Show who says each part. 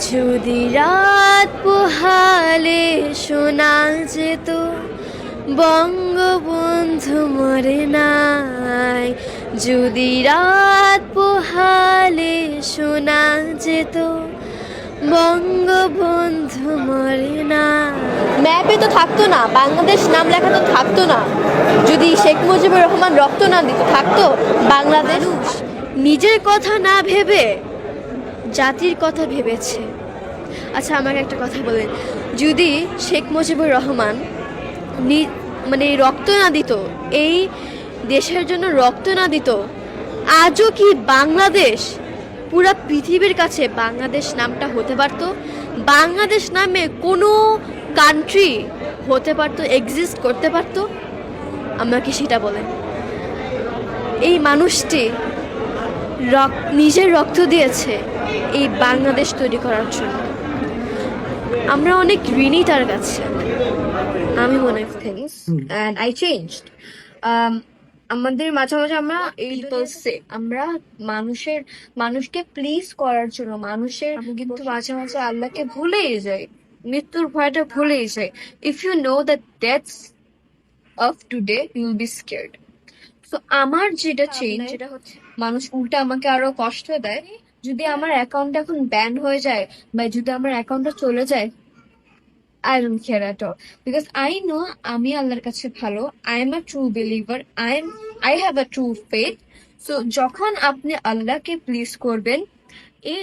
Speaker 1: যদি রাত পোহালে শোনা যেত বঙ্গবন্ধু মরে নাই, যদি রাত পোহালে শোনা যেত বঙ্গবন্ধু মরে না। ম্যাপে তো থাকতো না, বাংলাদেশ নাম লেখা তো থাকতো না, যদি শেখ মুজিবুর রহমান রক্ত না দিত থাকতো বাংলাদেশ। নিজের কথা না ভেবে জাতির কথা ভেবেছে। আচ্ছা, আমাকে একটা কথা বলেন, যদি শেখ মুজিবুর রহমান মানে রক্ত না দিত, এই দেশের জন্য রক্ত না দিত, আজও কি বাংলাদেশ পুরা পৃথিবীর কাছে বাংলাদেশ নামটা হতে পারতো? বাংলাদেশ নামে কোনো কান্ট্রি হতে পারতো, এক্সিস্ট করতে পারতো? আমাকে সেটা বলেন। এই মানুষটি নিজের রক্ত দিয়েছে এই বাংলাদেশ তৈরি করার জন্য। আমরা অনেক ঋণী তার কাছে, আমি মনে করি। Things and I changed. আমাদের মাঝে মাঝে আমরা আমরা মানুষকে প্লিজ করার জন্য কিন্তু মাঝে মাঝে আল্লাহকে ভুলেই যাই, মৃত্যুর ভয়টা ভুলেই যাই। If you know that deaths of today you will be scared. তো আমার যেটা চেঞ্জ, যেটা হচ্ছে মানুষ উল্টা আমাকে আরো কষ্ট দেয়। যদি আমার অ্যাকাউন্ট এখন ব্যান হয়ে যায় বা যদি আমার অ্যাকাউন্টটা চলে যায়, I don't care at all because I know আমি আল্লাহর কাছে ভালো। I am a true believer. I have a true faith. So যখন আপনি আল্লাহকে প্লিজ করবেন, এই